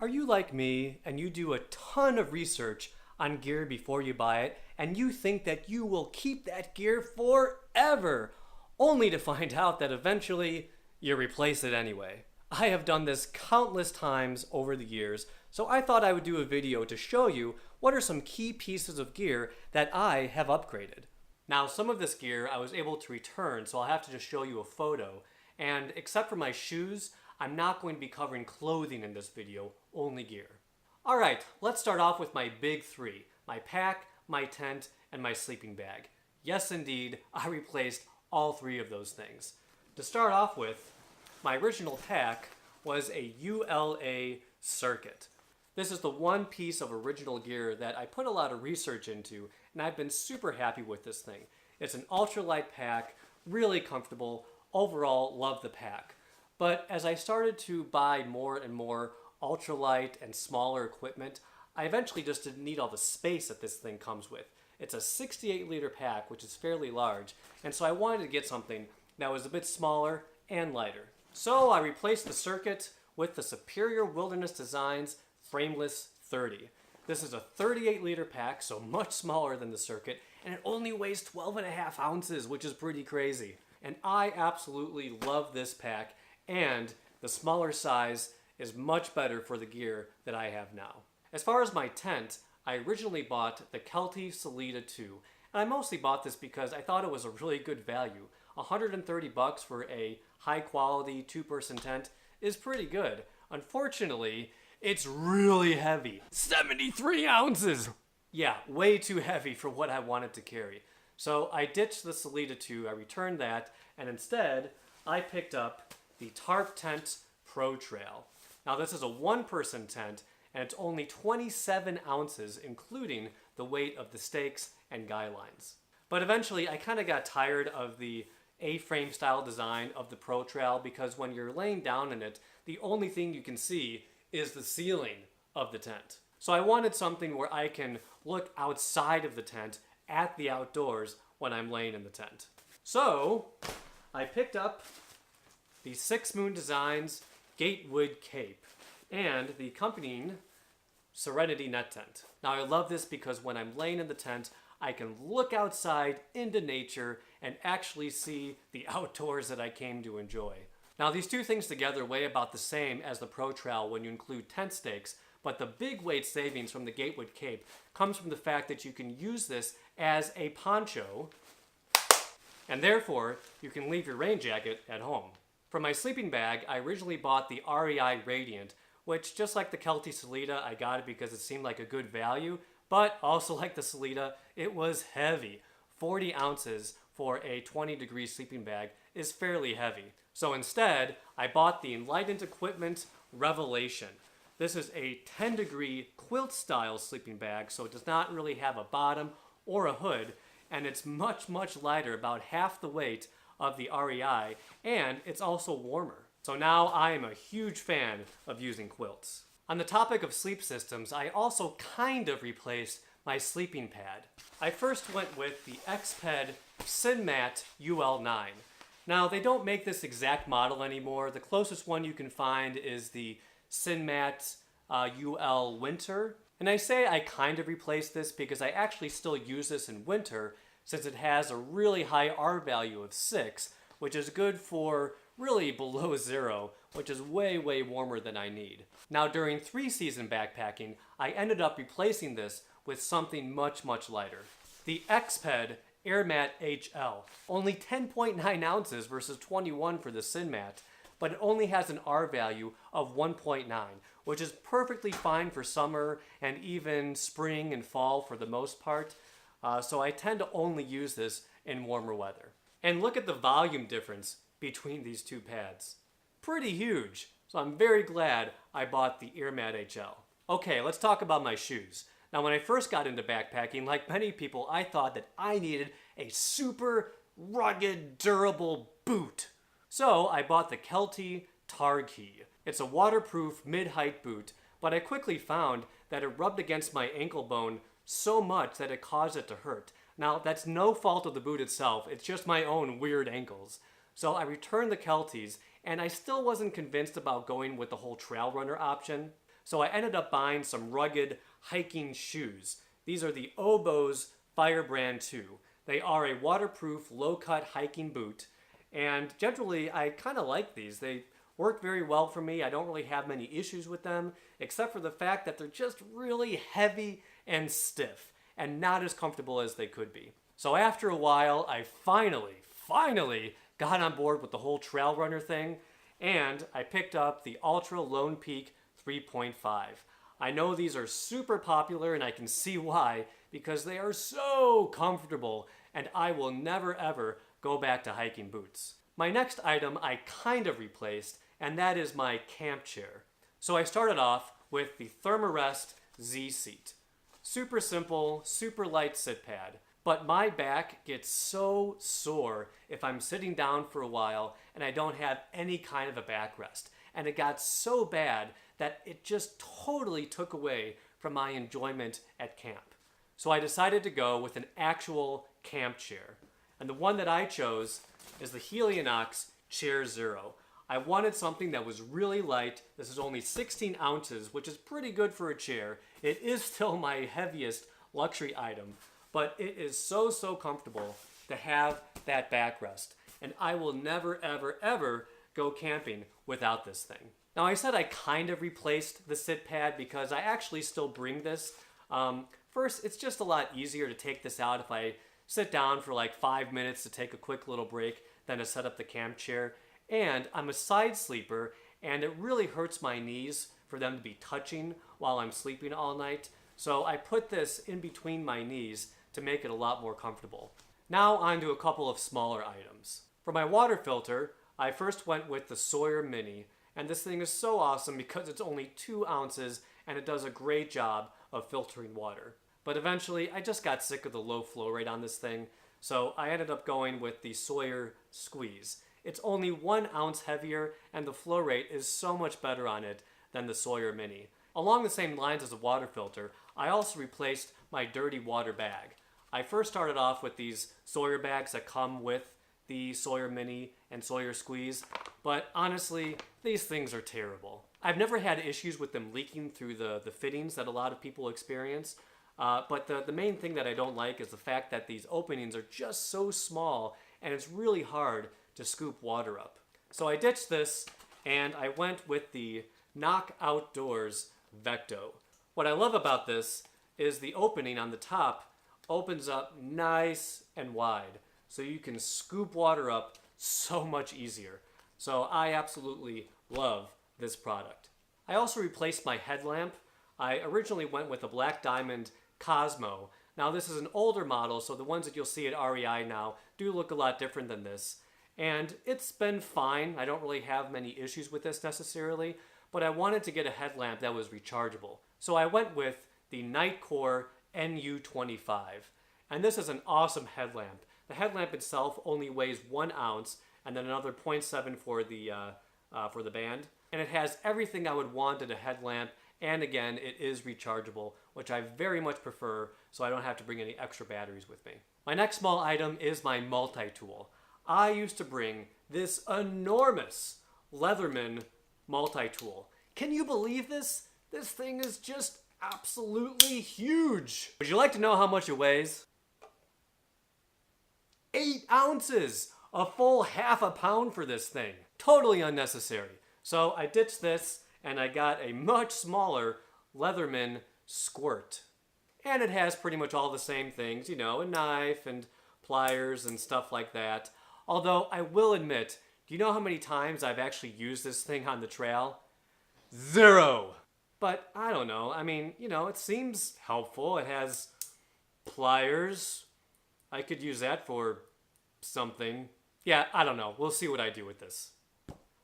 Are you like me and you do a ton of research on gear before you buy it and you think that you will keep that gear forever, only to find out that eventually you replace it anyway? I have done this countless times over the years, so I thought I would do a video to show you what are some key pieces of gear that I have upgraded. Now, some of this gear I was able to return, so I'll have to just show you a photo. And except for my shoes, I'm not going to be covering clothing in this video, only gear. Alright, let's start off with my big three: my pack, my tent, and my sleeping bag. Yes indeed, I replaced all three of those things. To start off with, my original pack was a ULA Circuit. This is the one piece of original gear that I put a lot of research into, and I've been super happy with this thing. It's an ultralight pack, really comfortable. Overall, love the pack. But as I started to buy more and more ultralight and smaller equipment, I eventually just didn't need all the space that this thing comes with. It's a 68-liter pack, which is fairly large, and so I wanted to get something that was a bit smaller and lighter. So I replaced the Circuit with the Superior Wilderness Designs Framelss 30. This is a 38-liter pack, so much smaller than the Circuit, and it only weighs 12.5 ounces, which is pretty crazy. And I absolutely love this pack, and the smaller size is much better for the gear that I have now. As far as my tent, I originally bought the Kelty Salida 2, and I mostly bought this because I thought it was a really good value. $130 for a high-quality two-person tent is pretty good. Unfortunately, it's really heavy. 73 ounces! Yeah, way too heavy for what I wanted to carry. So I ditched the Salida 2, I returned that, and instead I picked up the Tarp Tent Pro Trail. Now this is a one-person tent, and it's only 27 ounces, including the weight of the stakes and guy lines. But eventually I kind of got tired of the A-frame style design of the Pro Trail, because when you're laying down in it, the only thing you can see is the ceiling of the tent. So I wanted something where I can look outside of the tent at the outdoors when I'm laying in the tent. So I picked up the 6 Moon Designs Gatewood Cape and the accompanying Serenity Net Tent. Now I love this because when I'm laying in the tent, I can look outside into nature and actually see the outdoors that I came to enjoy. Now these two things together weigh about the same as the Pro Trail when you include tent stakes, but the big weight savings from the Gatewood Cape comes from the fact that you can use this as a poncho, and therefore you can leave your rain jacket at home. For my sleeping bag, I originally bought the REI Radiant, which, just like the Kelty Salida, I got it because it seemed like a good value, but also like the Salida, it was heavy. 40 ounces for a 20-degree sleeping bag is fairly heavy. So instead, I bought the Enlightened Equipment Revelation. This is a 10-degree quilt-style sleeping bag, so it does not really have a bottom or a hood, and it's much, much lighter, about half the weight of the REI, and it's also warmer. So now I am a huge fan of using quilts. On the topic of sleep systems, I also kind of replaced my sleeping pad. I first went with the Exped AirMat HL. Now, they don't make this exact model anymore. The closest one you can find is the AirMat UL Winter. And I say I kind of replaced this because I actually still use this in winter, since it has a really high R value of 6, which is good for really below 0, which is way, way warmer than I need. Now, during 3-season backpacking, I ended up replacing this with something much, much lighter. The Exped AirMat HL. Only 10.9 ounces versus 21 for the AirMat, but it only has an R value of 1.9, which is perfectly fine for summer and even spring and fall for the most part. So I tend to only use this in warmer weather. And look at the volume difference between these two pads. Pretty huge. So I'm very glad I bought the AirMat HL. Okay, let's talk about my shoes. Now, when I first got into backpacking, like many people, I thought that I needed a super rugged, durable boot. So I bought the Kelty Targhee. It's a waterproof mid-height boot, but I quickly found that it rubbed against my ankle bone so much that it caused it to hurt. Now, that's no fault of the boot itself, it's just my own weird ankles. So I returned the Kelties, and I still wasn't convinced about going with the whole trail runner option. So I ended up buying some rugged hiking shoes. These are the Oboz Firebrand 2. They are a waterproof, low-cut hiking boot, and generally I kind of like these. They work very well for me. I don't really have many issues with them, except for the fact that they're just really heavy and stiff, and not as comfortable as they could be. So after a while, I finally got on board with the whole trail runner thing, and I picked up the Altra Lone Peak 3.5. I know these are super popular, and I can see why, because they are so comfortable, and I will never ever go back to hiking boots. My next item I kind of replaced, and that is my camp chair. So I started off with the Thermarest Z seat. Super simple, super light sit pad. But my back gets so sore if I'm sitting down for a while and I don't have any kind of a backrest. And it got so bad that it just totally took away from my enjoyment at camp. So I decided to go with an actual camp chair. And the one that I chose is the Helinox Chair Zero. I wanted something that was really light. This is only 16 ounces, which is pretty good for a chair. It is still my heaviest luxury item, but it is so comfortable to have that backrest. And I will never, ever go camping without this thing. Now, I said I kind of replaced the sit pad because I actually still bring this. First, it's just a lot easier to take this out if I sit down for like 5 minutes to take a quick little break than to set up the camp chair. And I'm a side sleeper, and it really hurts my knees for them to be touching while I'm sleeping all night. So I put this in between my knees to make it a lot more comfortable. Now on to a couple of smaller items. For my water filter, I first went with the Sawyer Mini, and this thing is so awesome because it's only 2 ounces and it does a great job of filtering water. But eventually I just got sick of the low flow rate on this thing, so I ended up going with the Sawyer Squeeze. It's only 1 ounce heavier and the flow rate is so much better on it than the Sawyer Mini. Along the same lines as a water filter, I also replaced my dirty water bag. I first started off with these Sawyer bags that come with the Sawyer Mini and Sawyer Squeeze, but honestly, these things are terrible. I've never had issues with them leaking through the fittings that a lot of people experience, but the main thing that I don't like is the fact that these openings are just so small and it's really hard to scoop water up. So I ditched this and I went with the Cnoc Outdoors Vecto. What I love about this is the opening on the top opens up nice and wide, so you can scoop water up so much easier. So I absolutely love this product. I also replaced my headlamp. I originally went with a Black Diamond Cosmo. Now this is an older model, so the ones that you'll see at REI now do look a lot different than this. And it's been fine. I don't really have many issues with this necessarily, but I wanted to get a headlamp that was rechargeable. So I went with the Nitecore NU25. And this is an awesome headlamp. The headlamp itself only weighs 1 ounce and then another 0.7 for the band. And it has everything I would want in a headlamp, and again, it is rechargeable, which I very much prefer, so I don't have to bring any extra batteries with me. My next small item is my multi-tool. I used to bring this enormous Leatherman multi-tool. Can you believe this? This thing is just absolutely huge. Would you like to know how much it weighs? 8 ounces! A full half a pound for this thing. Totally unnecessary. So I ditched this and I got a much smaller Leatherman Squirt. And it has pretty much all the same things, you know, a knife and pliers and stuff like that. Although I will admit, do you know how many times I've actually used this thing on the trail? 0! But I don't know, I mean, you know, it seems helpful. It has pliers. I could use that for something. Yeah, I don't know. We'll see what I do with this.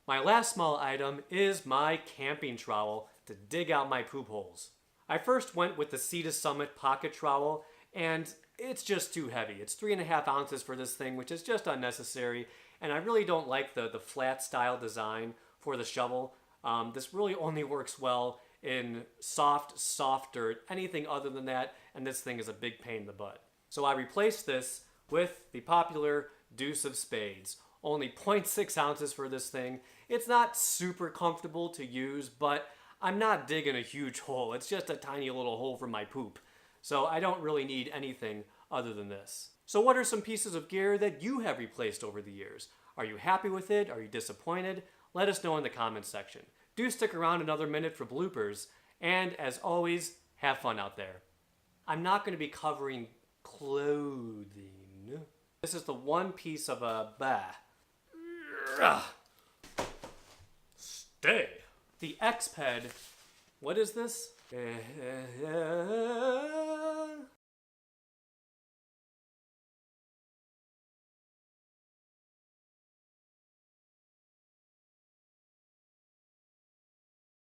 My last small item is my camping trowel to dig out my poop holes. I first went with the Sea to Summit pocket trowel, and it's just too heavy. It's 3.5 ounces for this thing, which is just unnecessary, and I really don't like the flat style design for the shovel. This really only works well in soft dirt. Anything other than that, and this thing is a big pain in the butt. So I replaced this with the popular Deuce of Spades. Only 0.6 ounces for this thing. It's not super comfortable to use, but I'm not digging a huge hole. It's just a tiny little hole for my poop. So I don't really need anything other than this. So what are some pieces of gear that you have replaced over the years? Are you happy with it? Are you disappointed? Let us know in the comments section. Do stick around another minute for bloopers. And as always, have fun out there. I'm not going to be covering clothing. This is the one piece of a Stay. The Exped, what is this?